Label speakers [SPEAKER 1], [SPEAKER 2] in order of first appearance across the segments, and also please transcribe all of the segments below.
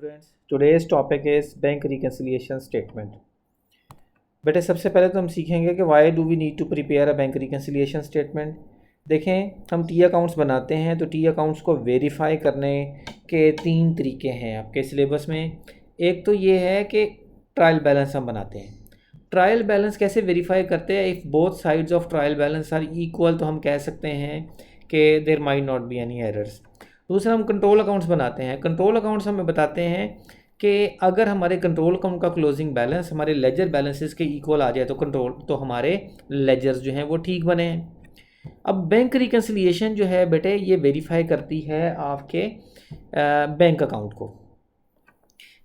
[SPEAKER 1] Students, today's topic is bank reconciliation statement. बेटे सबसे पहले तो हम सीखेंगे कि why do we need to prepare a bank reconciliation statement. देखें, हम टी अकाउंट्स बनाते हैं तो टी अकाउंट्स को वेरीफाई करने के 3 तरीके हैं आपके सिलेबस में। एक तो ये है कि ट्रायल बैलेंस हम बनाते हैं। ट्रायल बैलेंस कैसे वेरीफाई करते हैं? If both sides of trial balance are equal तो हम कह सकते हैं कि there might not be any errors. दूसरा, हम कंट्रोल अकाउंट्स बनाते हैं। कंट्रोल अकाउंट्स हमें बताते हैं कि अगर हमारे कंट्रोल अकाउंट का क्लोजिंग बैलेंस हमारे लेजर बैलेंसेस के इक्वल आ जाए तो हमारे लेजर्स जो हैं वो ठीक बने हैं। अब बैंक रिकन्सिलिएशन जो है बेटे ये वेरीफाई करती है आपके बैंक अकाउंट को।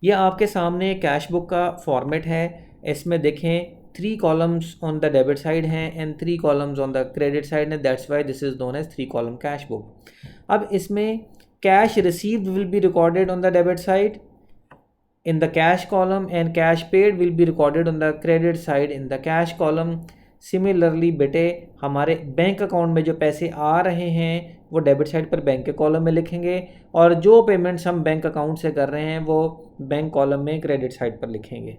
[SPEAKER 1] ये आपके सामने कैश बुक का फॉर्मेट है। इसमें देखें 3 columns on the debit side हैं and 3 columns on the credit side है। That's why this is known as 3 column cash book. अब इसमें cash received will be recorded on the debit side in the cash column and cash paid will be recorded on the credit side in the cash column. Similarly बेटे हमारे bank account में जो पैसे आ रहे हैं वो डेबिट साइड पर bank के कॉलम में लिखेंगे और जो पेमेंट्स हम बैंक अकाउंट से कर रहे हैं वो बैंक कॉलम में क्रेडिट साइड पर लिखेंगे।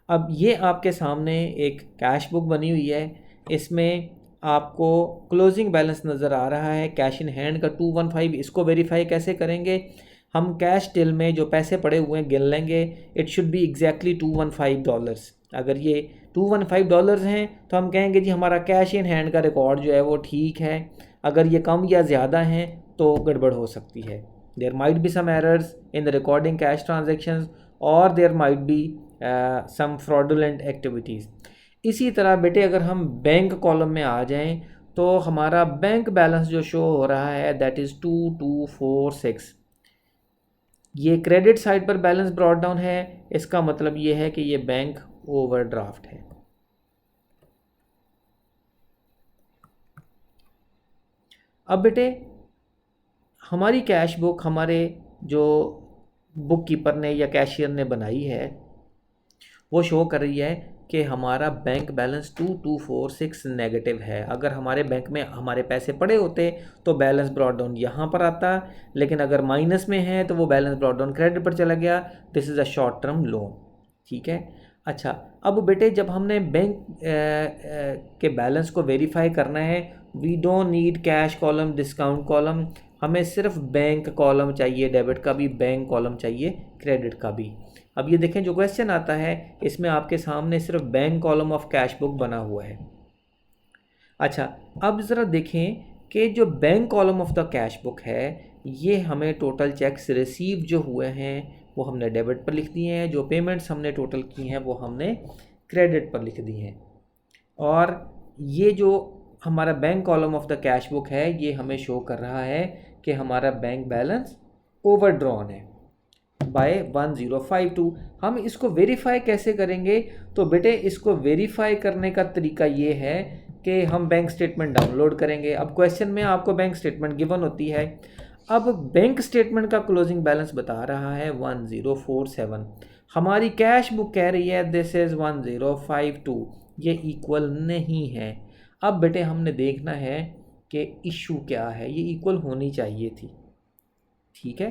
[SPEAKER 1] अब ये आपके सामने एक कैश बुक बनी हुई है। इसमें आपको क्लोजिंग बैलेंस नज़र आ रहा है कैश इन हैंड का 215। इसको वेरीफाई कैसे करेंगे? हम कैश टिल में जो पैसे पड़े हुए हैं गिन लेंगे। It should be exactly $215। अगर ये $215 हैं तो हम कहेंगे जी हमारा कैश इन हैंड का रिकॉर्ड जो है वो ठीक है। अगर ये कम या ज़्यादा हैं तो गड़बड़ हो सकती है। There might be some errors in the recording cash transactions और there might be some fraudulent activities. इसी तरह बेटे अगर हम बैंक कॉलम में आ जाएं तो हमारा बैंक बैलेंस जो शो हो रहा है दैट इज़ 2246। ये क्रेडिट साइड पर बैलेंस ब्रॉट डाउन है। इसका मतलब ये है कि ये बैंक ओवरड्राफ्ट है। अब बेटे हमारी कैश बुक हमारे जो बुक कीपर ने या कैशियर ने बनाई है वो शो कर रही है कि हमारा बैंक बैलेंस 2246 नेगेटिव है। अगर हमारे बैंक में हमारे पैसे पड़े होते तो बैलेंस ब्रॉट डाउन यहाँ पर आता, लेकिन अगर माइनस में है तो वो बैलेंस ब्रॉट डाउन क्रेडिट पर चला गया। This is a short term loan. ठीक है। अच्छा, अब बेटे जब हमने बैंक के बैलेंस को वेरीफाई करना है, we don't need cash column discount column. हमें सिर्फ बैंक कॉलम चाहिए, डेबिट का भी, बैंक कॉलम चाहिए, क्रेडिट का भी। अब ये देखें जो क्वेश्चन आता है इसमें आपके सामने सिर्फ bank column of cash book बना हुआ है। अच्छा, अब ज़रा देखें कि जो bank column of the cash book है ये हमें टोटल चेक्स रिसीव जो हुए हैं वो हमने डेबिट पर लिख दिए हैं, जो पेमेंट्स हमने टोटल की हैं वो हमने क्रेडिट पर लिख दी हैं। और ये जो हमारा bank column of the cash book है ये हमें शो कर रहा है कि हमारा बैंक बैलेंस ओवरड्रॉन है बाय 1052। हम इसको वेरीफाई कैसे करेंगे? तो बेटे इसको वेरीफाई करने का तरीका ये है कि हम बैंक स्टेटमेंट डाउनलोड करेंगे। अब क्वेश्चन में आपको बैंक स्टेटमेंट गिवन होती है। अब बैंक स्टेटमेंट का क्लोजिंग बैलेंस बता रहा है 1047। हमारी कैश बुक कह रही है दिस इज़ 1052। ये इक्वल नहीं है। अब बेटे हमने देखना है कि इशू क्या है। ये इक्वल होनी चाहिए थी। ठीक है।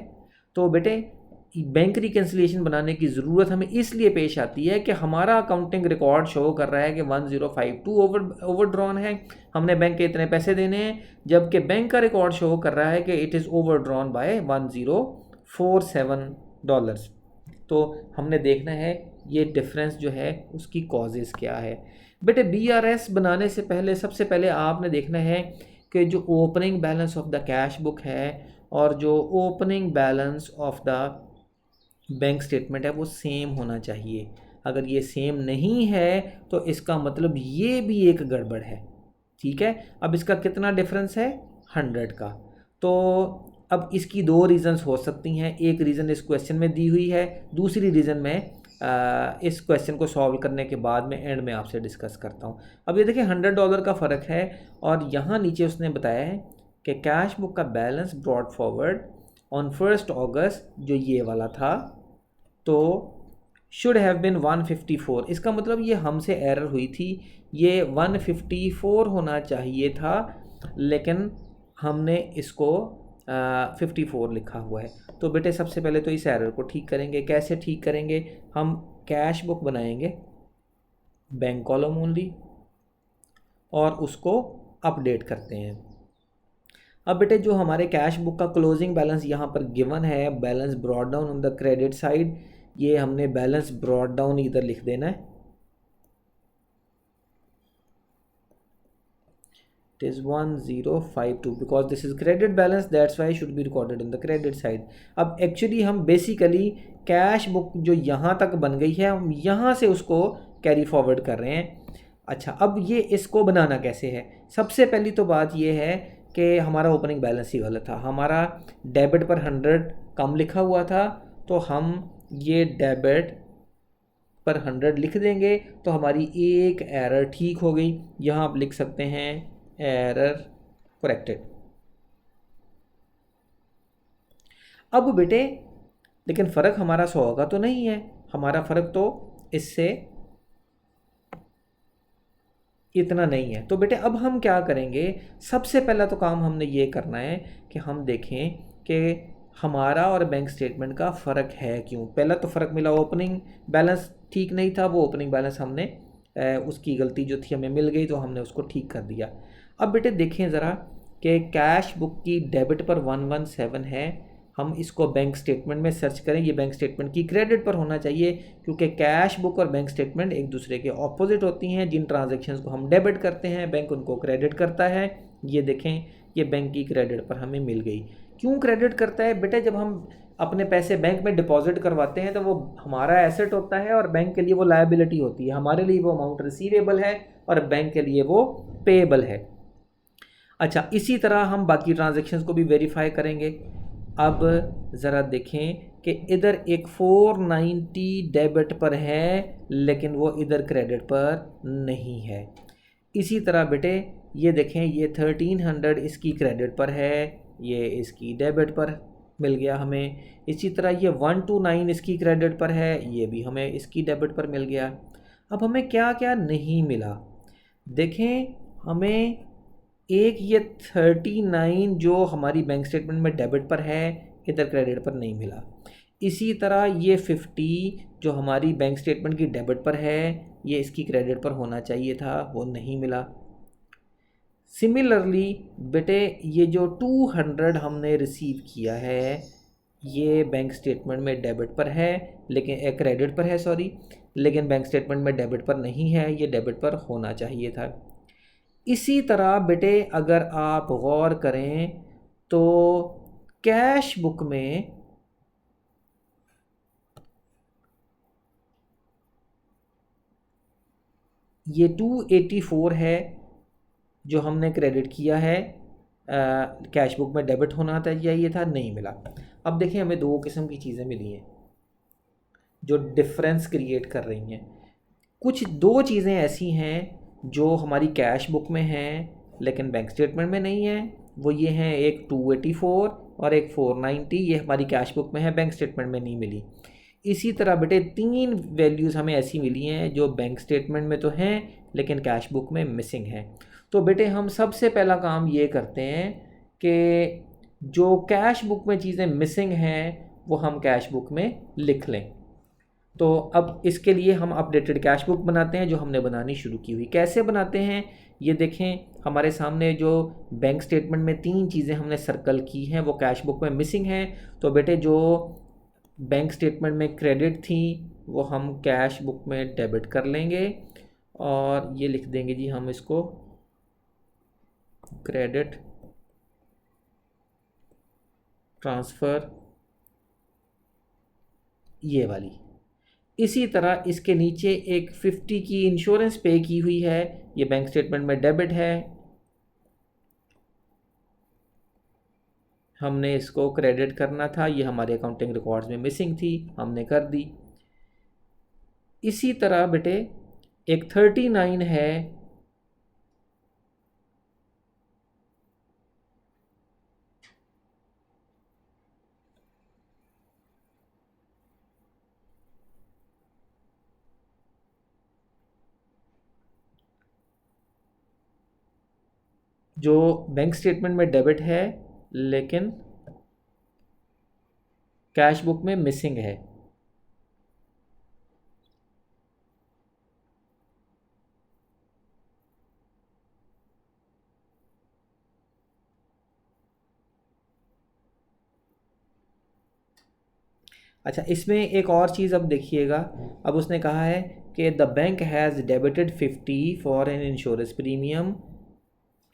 [SPEAKER 1] तो बेटे बैंक रिकन्सिलिएशन बनाने की ज़रूरत हमें इसलिए पेश आती है कि हमारा अकाउंटिंग रिकॉर्ड शो कर रहा है कि 1052 ओवरड्रॉन है, हमने बैंक के इतने पैसे देने हैं, जबकि बैंक का रिकॉर्ड शो कर रहा है कि इट इज़ ओवरड्रॉन बाय $1047। तो हमने देखना है ये डिफरेंस जो है उसकी कॉजेज़ क्या है। बेटे BRS बनाने से पहले सबसे पहले आपने देखना है कि जो opening balance of the cash book है और जो opening balance of the bank statement है वो सेम होना चाहिए। अगर ये सेम नहीं है तो इसका मतलब ये भी एक गड़बड़ है। ठीक है। अब इसका कितना डिफरेंस है? 100 का। तो अब इसकी 2 रीज़न्स हो सकती हैं। एक रीज़न इस क्वेश्चन में दी हुई है, दूसरी रीज़न में इस क्वेश्चन को सॉल्व करने के बाद में एंड में आपसे डिस्कस करता हूँ। अब ये देखिए $100 का फ़र्क है और यहाँ नीचे उसने बताया है कि कैश बुक का बैलेंस ब्रॉट फॉरवर्ड ऑन 1 अगस्त जो ये वाला था तो शुड हैव बिन 154। इसका मतलब ये हमसे एरर हुई थी, ये 154 होना चाहिए था, लेकिन हमने इसको 54 लिखा हुआ है। तो बेटे सबसे पहले तो इस एरर को ठीक करेंगे। कैसे ठीक करेंगे? हम कैश बुक बनाएंगे बैंक कॉलम ओनली और उसको अपडेट करते हैं। अब बेटे जो हमारे कैश बुक का क्लोजिंग बैलेंस यहाँ पर गिवन है, balance brought down on the credit side, ये हमने बैलेंस ब्रॉट डाउन इधर लिख देना है। It is 1052 because this is credit balance, that's why it should be recorded on the credit side. अब एक्चुअली हम बेसिकली कैश बुक जो यहाँ तक बन गई है हम यहाँ से उसको कैरी फॉरवर्ड कर रहे हैं। अच्छा, अब ये इसको बनाना कैसे है? सबसे पहली तो बात ये है कि हमारा ओपनिंग बैलेंस ही गलत था। हमारा डेबिट पर 100 कम लिखा हुआ था, तो हम ये डेबिट पर 100 लिख देंगे तो हमारी एक एरर ठीक हो गई। यहाँ आप लिख सकते हैं एरर करेक्टेड। अब बेटे लेकिन फ़र्क हमारा 100 का तो नहीं है, हमारा फ़र्क तो इससे इतना नहीं है। तो बेटे अब हम क्या करेंगे? सबसे पहला तो काम हमने ये करना है कि हम देखें कि हमारा और बैंक स्टेटमेंट का फ़र्क है क्यों। पहला तो फ़र्क मिला, ओपनिंग बैलेंस ठीक नहीं था, वो ओपनिंग बैलेंस हमने उसकी गलती जो थी हमें मिल गई तो हमने उसको ठीक कर दिया। अब बेटे देखें ज़रा कि कैश बुक की डेबिट पर 117 है, हम इसको बैंक स्टेटमेंट में सर्च करें, ये बैंक स्टेटमेंट की क्रेडिट पर होना चाहिए क्योंकि कैश बुक और बैंक स्टेटमेंट एक दूसरे के ऑपोजिट होती हैं। जिन ट्रांजैक्शंस को हम डेबिट करते हैं बैंक उनको क्रेडिट करता है। ये देखें, ये बैंक की क्रेडिट पर हमें मिल गई। क्यों क्रेडिट करता है बेटे? जब हम अपने पैसे बैंक में डिपॉजिट करवाते हैं तो वो हमारा एसेट होता है और बैंक के लिए वो लायबिलिटी होती है। हमारे लिए वो अमाउंट रिसीवेबल है और बैंक के लिए वो पेएबल है। अच्छा, इसी तरह हम बाकी ट्रांजैक्शंस को भी वेरीफाई करेंगे। अब ज़रा देखें कि इधर एक 490 डेबिट पर है लेकिन वो इधर क्रेडिट पर नहीं है। इसी तरह बेटे ये देखें, ये 1300 इसकी क्रेडिट पर है, ये इसकी डेबिट पर मिल गया हमें। इसी तरह ये 129 इसकी क्रेडिट पर है, ये भी हमें इसकी डेबिट पर मिल गया। अब हमें क्या क्या नहीं मिला देखें। हमें एक ये 39 जो हमारी बैंक स्टेटमेंट में डेबिट पर है इधर क्रेडिट पर नहीं मिला। इसी तरह ये 50 जो हमारी बैंक स्टेटमेंट की डेबिट पर है ये इसकी क्रेडिट पर होना चाहिए था, वो नहीं मिला। सिमिलरली बेटे ये जो 200 हमने रिसीव किया है ये बैंक स्टेटमेंट में डेबिट पर है लेकिन क्रेडिट पर है सॉरी, लेकिन बैंक स्टेटमेंट में डेबिट पर नहीं है, ये डेबिट पर होना चाहिए था। इसी तरह बेटे अगर आप गौर करें तो कैश बुक में ये 284 है जो हमने क्रेडिट किया है, कैश बुक में डेबिट होना चाहिए था, नहीं मिला। अब देखिए हमें दो किस्म की चीज़ें मिली हैं जो डिफरेंस क्रिएट कर रही हैं। कुछ दो चीज़ें ऐसी हैं जो हमारी कैश बुक में हैं लेकिन बैंक स्टेटमेंट में नहीं है, वो ये हैं एक 284 और एक 490, ये हमारी कैश बुक में है बैंक स्टेटमेंट में नहीं मिली। इसी तरह बेटे 3 वैल्यूज़ हमें ऐसी मिली हैं जो बैंक स्टेटमेंट में तो हैं लेकिन कैश बुक में मिसिंग हैं। तो बेटे हम सबसे पहला काम ये करते हैं कि जो कैश बुक में चीज़ें मिसिंग हैं वो हम कैश बुक में लिख लें। तो अब इसके लिए हम अपडेटेड कैश बुक बनाते हैं जो हमने बनानी शुरू की हुई। कैसे बनाते हैं ये देखें, हमारे सामने जो बैंक स्टेटमेंट में 3 चीज़ें हमने सर्कल की हैं वो कैश बुक में मिसिंग हैं। तो बेटे जो बैंक स्टेटमेंट में क्रेडिट थी वो हम कैश बुक में डेबिट कर लेंगे और ये लिख देंगे जी हम इसको क्रेडिट ट्रांसफ़र, ये वाली। इसी तरह इसके नीचे एक 50 की इंश्योरेंस पे की हुई है, ये बैंक स्टेटमेंट में डेबिट है, हमने इसको क्रेडिट करना था, ये हमारे अकाउंटिंग रिकॉर्ड्स में मिसिंग थी, हमने कर दी। इसी तरह बेटे एक 39 है जो बैंक स्टेटमेंट में डेबिट है लेकिन कैश बुक में मिसिंग है। अच्छा, इसमें एक और चीज़ अब देखिएगा। अब उसने कहा है कि the bank has debited 50 for an insurance premium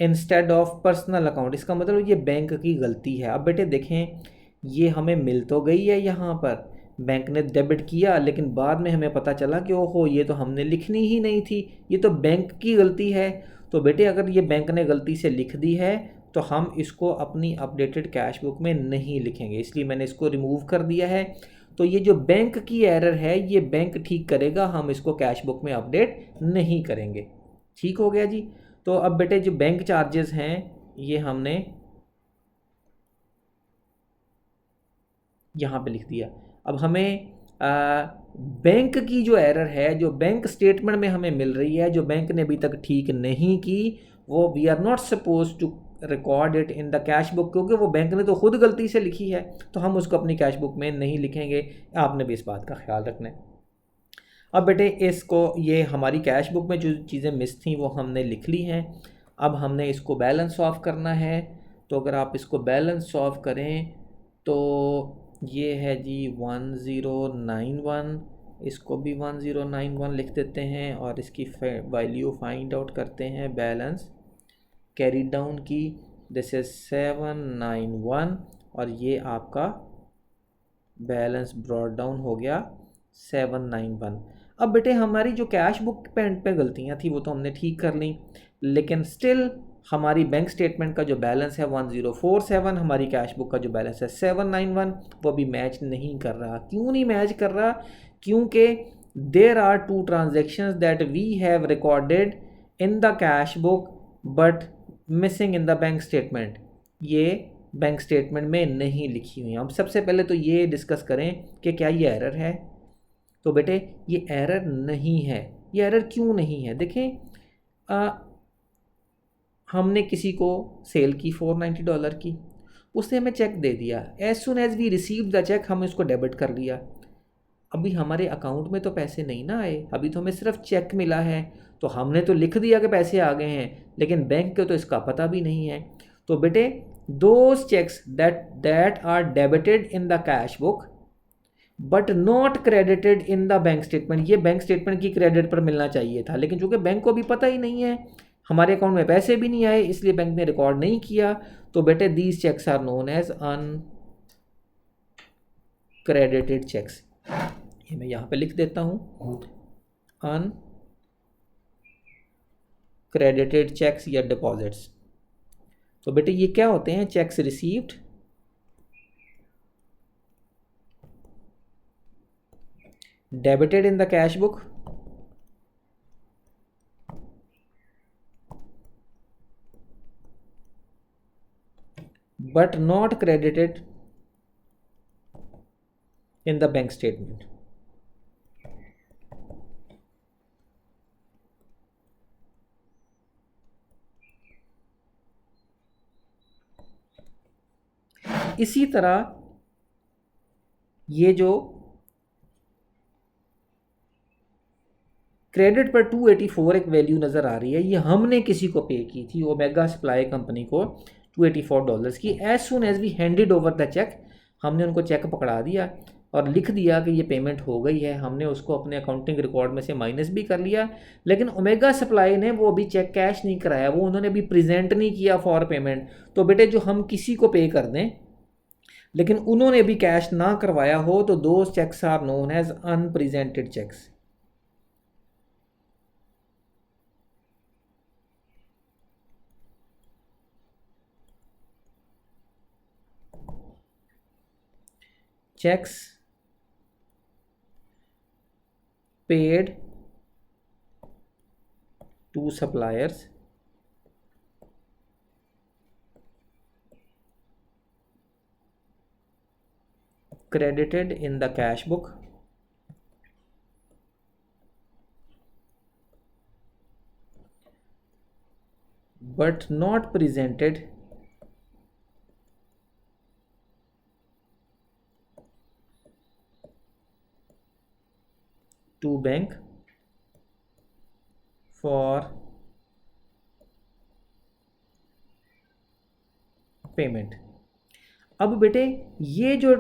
[SPEAKER 1] instead of personal account. इसका मतलब ये बैंक की गलती है। अब बेटे देखें, ये हमें मिल तो गई है यहाँ पर, बैंक ने डेबिट किया, लेकिन बाद में हमें पता चला कि ओहो ये तो हमने लिखनी ही नहीं थी, ये तो बैंक की गलती है। तो बेटे अगर ये बैंक ने गलती से लिख दी है तो हम इसको अपनी अपडेटेड कैश बुक में नहीं लिखेंगे, इसलिए मैंने इसको रिमूव कर दिया है। तो ये जो बैंक की एरर है ये बैंक ठीक करेगा, हम इसको कैश बुक में अपडेट नहीं करेंगे। ठीक हो गया जी। तो अब बेटे जो बैंक चार्जेस हैं ये हमने यहाँ पे लिख दिया। अब हमें बैंक की जो एरर है, जो बैंक स्टेटमेंट में हमें मिल रही है, जो बैंक ने अभी तक ठीक नहीं की, वो we are not suppose to record it in the cash book, क्योंकि वो बैंक ने तो खुद गलती से लिखी है, तो हम उसको अपनी कैश बुक में नहीं लिखेंगे। आपने भी इस बात का ख्याल रखना है। अब बेटे इसको, ये हमारी कैश बुक में जो चीज़ें मिस थी वो हमने लिख ली हैं। अब हमने इसको बैलेंस ऑफ करना है। तो अगर आप इसको बैलेंस ऑफ करें तो ये है जी 1091, इसको भी 1091 लिख देते हैं और इसकी वैल्यू फाइंड आउट करते हैं बैलेंस कैरी डाउन की। दिस इज़ 791 और ये आपका बैलेंस ब्रॉड डाउन हो गया 791। अब बेटे हमारी जो कैश बुक पे गलतियाँ थी वो तो हमने ठीक कर ली, लेकिन स्टिल हमारी बैंक स्टेटमेंट का जो बैलेंस है 1047, हमारी कैश बुक का जो बैलेंस है 791, वो भी मैच नहीं कर रहा। क्यों नहीं मैच कर रहा? क्योंकि there are two transactions that we have recorded in the cash book but missing in the bank statement. ये बैंक स्टेटमेंट में नहीं लिखी हुई। हम सबसे पहले तो ये डिस्कस करें कि क्या ये एरर है। तो बेटे ये एरर नहीं है। ये एरर क्यों नहीं है? देखें, हमने किसी को सेल की $490 की, उसने हमें चेक दे दिया। As soon as we receive the cheque हमने उसको डेबिट कर लिया। अभी हमारे अकाउंट में तो पैसे नहीं ना आए, अभी तो हमें सिर्फ चेक मिला है। तो हमने तो लिख दिया कि पैसे आ गए हैं, लेकिन बैंक को तो इसका पता भी नहीं है। तो बेटे those cheques that are debited in the cash book but not credited in the bank statement, ये बैंक स्टेटमेंट की क्रेडिट पर मिलना चाहिए था, लेकिन चूंकि बैंक को भी पता ही नहीं है, हमारे अकाउंट में पैसे भी नहीं आए, इसलिए बैंक ने रिकॉर्ड नहीं किया। तो बेटे these cheques are known as uncredited cheques. ये मैं यहाँ पे लिख देता हूँ, अनक्रेडिटेड चेक्स या डिपॉजिट्स। तो बेटे ये क्या होते हैं? Cheques received debited in the cash book but not credited in the bank statement। इसी तरह ये जो क्रेडिट पर 284 एक वैल्यू नज़र आ रही है, ये हमने किसी को पे की थी, ओमेगा सप्लाई कंपनी को $284 की। As soon as we handed over the cheque, हमने उनको चेक पकड़ा दिया और लिख दिया कि ये पेमेंट हो गई है। हमने उसको अपने अकाउंटिंग रिकॉर्ड में से माइनस भी कर लिया, लेकिन ओमेगा सप्लाई ने वो अभी चेक कैश नहीं कराया, वो उन्होंने अभी प्रेजेंट नहीं किया फॉर पेमेंट। तो बेटे जो हम किसी को पे कर दें लेकिन उन्होंने अभी कैश ना करवाया हो, तो दो cheques are known as unpresented cheques. checks paid to suppliers credited in the cash book but not presented to bank for payment. अब बेटे ये जो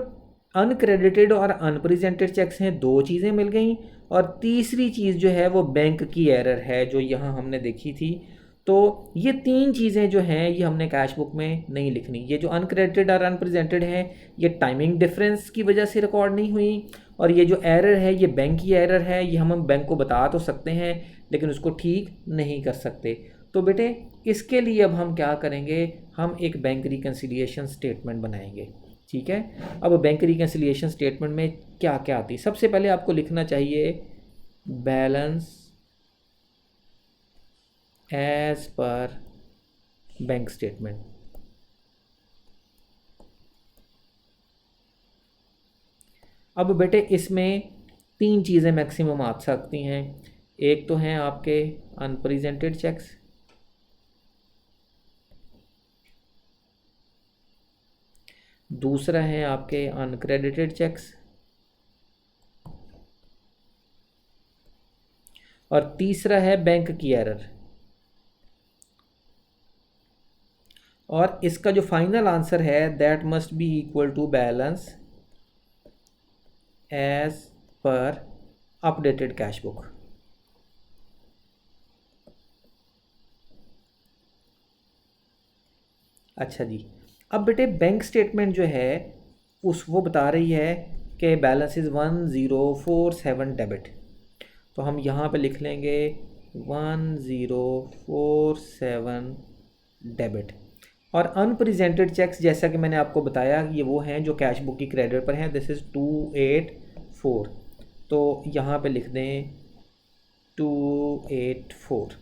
[SPEAKER 1] अनक्रेडिटेड और अनप्रेजेंटेड चेक्स हैं, दो चीज़ें मिल गई, और तीसरी चीज़ जो है वो बैंक की एरर है जो यहाँ हमने देखी थी। तो ये तीन चीज़ें जो हैं ये हमने कैश बुक में नहीं लिखनी। ये जो अनक्रेडिटेड और अनप्रेजेंटेड है ये टाइमिंग डिफरेंस की वजह से रिकॉर्ड नहीं हुई, और ये जो एरर है ये बैंक की एरर है। ये हम बैंक को बता तो सकते हैं लेकिन उसको ठीक नहीं कर सकते। तो बेटे इसके लिए अब हम क्या करेंगे, हम एक बैंक रिकन्सिलिएशन स्टेटमेंट बनाएंगे। ठीक है, अब बैंक रिकन्सिलिएशन स्टेटमेंट में क्या क्या आती है, सबसे पहले आपको लिखना चाहिए balance as per bank statement. अब बेटे इसमें तीन चीज़ें मैक्सिमम आ सकती हैं। एक तो हैं आपके अनप्रेजेंटेड चेक्स, दूसरा है आपके अनक्रेडिटेड चेक्स, और तीसरा है बैंक की एरर। और इसका जो फाइनल आंसर है that must be equal to balance as per updated cash book. अच्छा जी, अब बेटे बैंक स्टेटमेंट जो है वो बता रही है कि बैलेंस इज़ 1047 डेबिट। तो हम यहाँ पे लिख लेंगे 1047 डेबिट। और अनप्रेजेंटेड चेक्स जैसा कि मैंने आपको बताया ये वो हैं जो कैश बुक की क्रेडिट पर हैं, दिस इज़ 284। तो यहाँ पे लिख दें 284।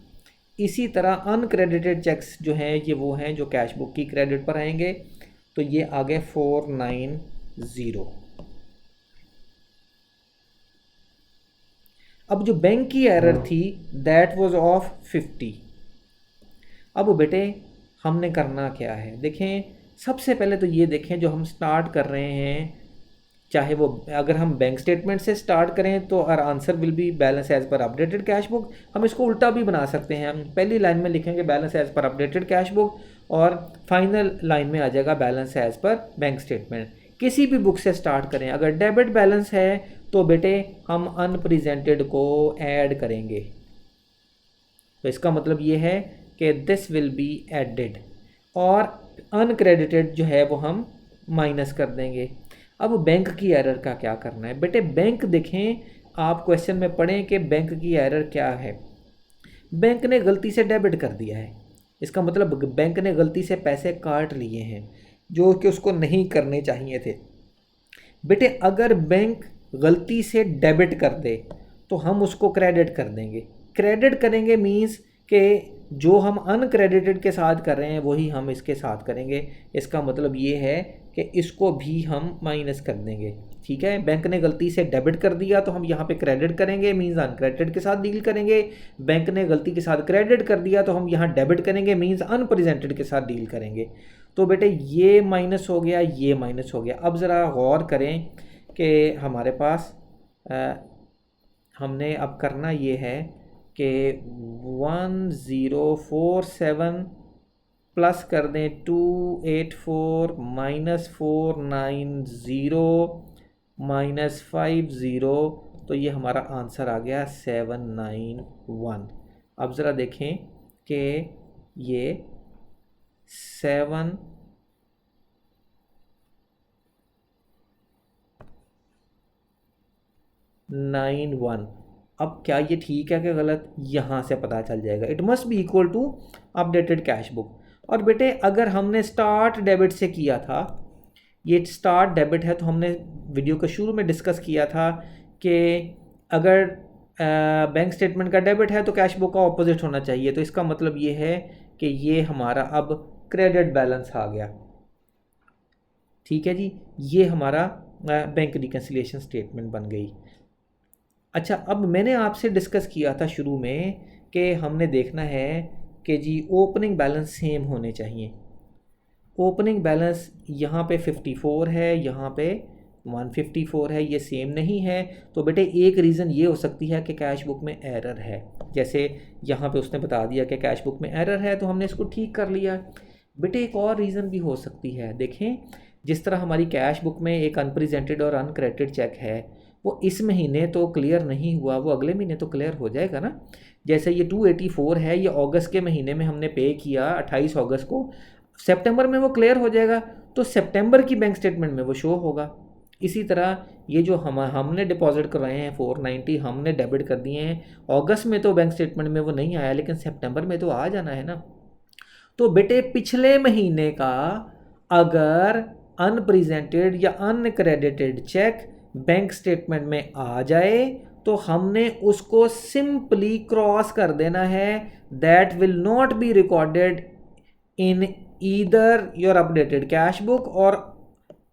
[SPEAKER 1] इसी तरह अनक्रेडिटेड चेक्स जो हैं ये वो हैं जो कैश बुक की क्रेडिट पर आएंगे, तो ये आ गए 490। अब जो बैंक की एरर थी दैट वाज ऑफ 50। अब बेटे हमने करना क्या है, देखें सबसे पहले तो ये देखें जो हम स्टार्ट कर रहे हैं, चाहे वो अगर हम बैंक स्टेटमेंट से स्टार्ट करें तो our answer will be balance as per updated cash book. हम इसको उल्टा भी बना सकते हैं, हम पहली लाइन में लिखेंगे balance as per updated cash book और फाइनल लाइन में आ जाएगा balance as per bank statement. किसी भी बुक से स्टार्ट करें, अगर डेबिट बैलेंस है तो बेटे हम अनप्रेजेंटेड को ऐड करेंगे, तो इसका मतलब ये है कि दिस विल बी एडेड, और अनक्रेडिटेड जो है वो हम माइनस कर देंगे। अब बैंक की एरर का क्या करना है बेटे, बैंक देखें आप क्वेश्चन में पढ़ें कि बैंक की एरर क्या है। बैंक ने गलती से डेबिट कर दिया है, इसका मतलब बैंक ने गलती से पैसे काट लिए हैं जो कि उसको नहीं करने चाहिए थे। बेटे अगर बैंक गलती से डेबिट कर दे तो हम उसको क्रेडिट कर देंगे। क्रेडिट करेंगे मीन्स कि जो हम अनक्रेडिटेड के साथ कर रहे हैं वही हम इसके साथ करेंगे। इसका मतलब ये है कि इसको भी हम माइनस कर देंगे। ठीक है, बैंक ने गलती से डेबिट कर दिया तो हम यहाँ पे क्रेडिट करेंगे, मीन्स अनक्रेडिटेड के साथ डील करेंगे। बैंक ने गलती के साथ क्रेडिट कर दिया तो हम यहाँ डेबिट करेंगे, मीन्स अनप्रेजेंटेड के साथ डील करेंगे। तो बेटे ये माइनस हो गया, ये माइनस हो गया। अब ज़रा गौर करें कि हमारे पास हमने अब करना ये है कि 1047 प्लस कर दें 284 माइनस 490 माइनस 50, तो ये हमारा आंसर आ गया 791। अब ज़रा देखें कि ये 791, अब क्या ये ठीक है कि गलत, यहाँ से पता चल जाएगा। It must be equal to updated cash book. और बेटे अगर हमने स्टार्ट डेबिट से किया था, ये स्टार्ट डेबिट है, तो हमने वीडियो के शुरू में डिस्कस किया था कि अगर बैंक स्टेटमेंट का डेबिट है तो कैश बुक का ऑपोजिट होना चाहिए। तो इसका मतलब ये है कि ये हमारा अब क्रेडिट बैलेंस आ गया। ठीक है जी, ये हमारा बैंक रिकन्सिलिएशन स्टेटमेंट बन गई। अच्छा, अब मैंने आपसे डिस्कस किया था शुरू में कि हमने देखना है कि जी ओपनिंग बैलेंस सेम होने चाहिए। ओपनिंग बैलेंस यहाँ पे 54 है, यहाँ पे 154 है, ये सेम नहीं है। तो बेटे एक रीज़न ये हो सकती है कि कैश बुक में एरर है। जैसे यहाँ पे उसने बता दिया कि कैश बुक में एरर है, तो हमने इसको ठीक कर लिया। बेटे एक और रीज़न भी हो सकती है। देखें, जिस तरह हमारी कैश बुक में एक अनप्रेजेंटेड और अनक्रेडिटेड चेक है, वो इस महीने तो क्लियर नहीं हुआ, वो अगले महीने तो क्लियर हो जाएगा ना। जैसे ये 284 है, ये अगस्त के महीने में हमने पे किया 28 अगस्त को, सितंबर में वो क्लियर हो जाएगा, तो सितंबर की बैंक स्टेटमेंट में वो शो होगा। इसी तरह ये जो हमने डिपॉजिट करवाए हैं 490 हमने डेबिट कर दिए हैं, अगस्त में तो बैंक स्टेटमेंट में वो नहीं आया, लेकिन सितंबर में तो आ जाना है ना। तो बेटे पिछले महीने का अगर अनप्रेजेंटेड या अनक्रेडिटेड चेक बैंक स्टेटमेंट में आ जाए तो हमने उसको सिंपली क्रॉस कर देना है, that will not be recorded in either your updated cash book और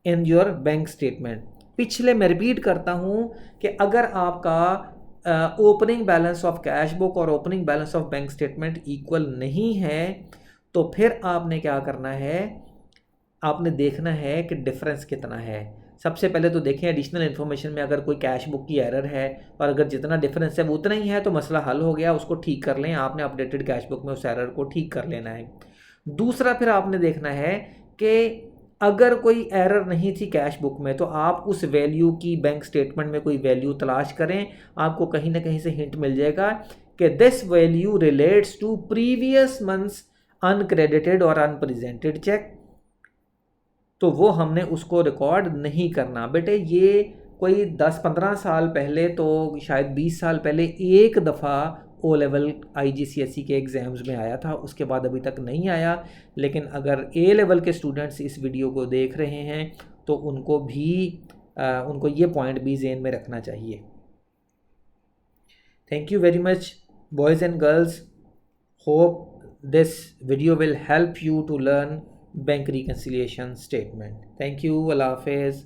[SPEAKER 1] इन योर बैंक स्टेटमेंट। पिछले मैं रिपीट करता हूं कि अगर आपका opening balance of cash book और opening balance of bank statement equal नहीं है, तो फिर आपने क्या करना है, आपने देखना है कि डिफरेंस कितना है। सबसे पहले तो देखें एडिशनल इन्फॉर्मेशन में अगर कोई कैश बुक की एरर है और अगर जितना डिफरेंस है वो उतना ही है तो मसला हल हो गया, उसको ठीक कर लें। आपने अपडेटेड कैश बुक में उस एरर को ठीक कर लेना है। दूसरा फिर आपने देखना है कि अगर कोई एरर नहीं थी कैश बुक में तो आप उस वैल्यू की बैंक स्टेटमेंट में कोई वैल्यू तलाश करें, आपको कहीं ना कहीं से हिंट मिल जाएगा कि this value relates to previous months uncredited और अनप्रेजेंटेड चेक, तो वो हमने उसको रिकॉर्ड नहीं करना। बेटे ये कोई 10-15 साल पहले, तो शायद 20 साल पहले एक दफ़ा ओ लेवल IGCSE के एग्ज़ाम्स में आया था, उसके बाद अभी तक नहीं आया। लेकिन अगर ए लेवल के स्टूडेंट्स इस वीडियो को देख रहे हैं तो उनको ये पॉइंट भी ज़हन में रखना चाहिए। Thank you very much boys and girls, hope this video will help you to learn bank reconciliation statement. Thank you. Allah Hafiz.